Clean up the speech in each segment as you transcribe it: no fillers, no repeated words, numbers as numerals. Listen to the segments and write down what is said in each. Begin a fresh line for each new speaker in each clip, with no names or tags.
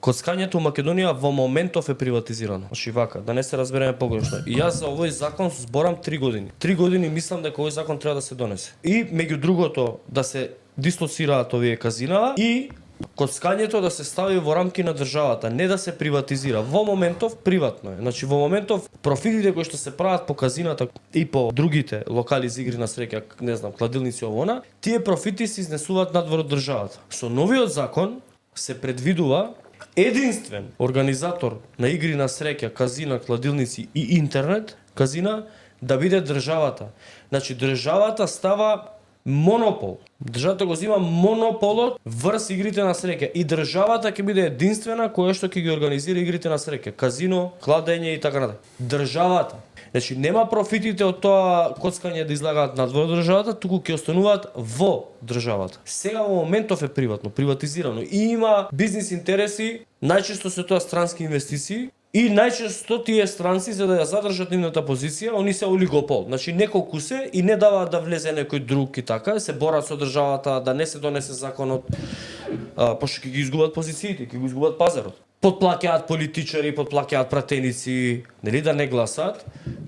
Коцкањето во Македонија во моментов е приватизирано. Значи вака, да не се разбереме погрешно. И јас за овој закон зборам 3 години. 3 години мислам дека овој закон треба да се донесе. И меѓу другото да се дислоцираат овие казинава и коцкањето да се стави во рамки на државата, не да се приватизира. Во моментов приватно е. Значи во моментов профитите кои што се прават по казината и по другите локали за игри на среќа, не знам, кладилници овона, тие профити се изнесуваат надвор од државата. Со новиот закон се предвидува единствен организатор на игри на среќа, казина, кладилници и интернет казина да биде државата. Значи државата става монопол. Државата го зема монополот врз игрите на среќа и државата ќе биде единствена која што ќе ги организира игрите на среќа, казино, кладење и така натаму. Државата. Значи нема профитите од тоа коцкање да излагаат надвор од државата, туку ќе остануваат во државата. Сега во моментов е приватно, приватизирано и има бизнис интереси, најчесто се тоа странски инвестиции. И најчесто тие странци за да ја задржат нивната позиција, они се олигопол. Значи неколку се и не даваат да влезе некој друг и така, се борат со државата да не се донесе законот, пошто ќе ги изгубат позициите, ќе го изгубат пазарот. Потплаќаат политичари, потплаќаат пратеници, нели да не гласат.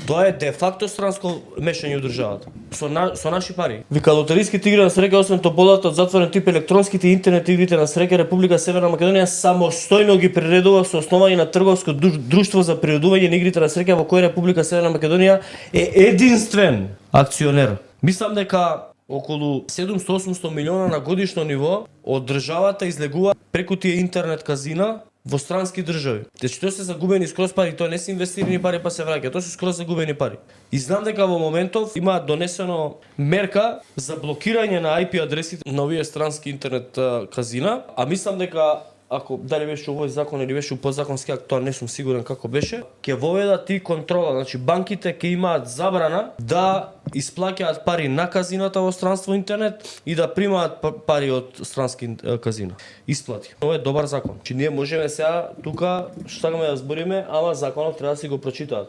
Тоа е де факто странско мешање од државата. Со наши пари. Вика лотериските игри на среќа, освен тополата од затворен тип електронските и интернет игрите на среќа, Република Северна Македонија самостојно ги приредува со основање на трговско друштво за приредување на игрите на среќа во кој Република Северна Македонија е единствен акционер. Мислам дека околу 700-800 милиона на годишно ниво од државата излегува преку тие интернет казина во странски држави. Значи тоа се загубени скроз пари, тоа не се инвестирани пари па се враќаат, тоа се скроз загубени пари. И знам дека во моментов има донесено мерка за блокирање на IP адресите на овие странски интернет казина, а мислам дека ако дали беше овој закон или беше подзаконски акт, тоа не сум сигурен како беше, ќе воведат и контрола, значи банките ќе имаат забрана да исплаќаат пари на казината во странство интернет и да примаат пари од странски казина. Исплати. Ова е добар закон. Значи ние можеме сега тука што сакаме да збориме, ама законот треба да си го прочитаат.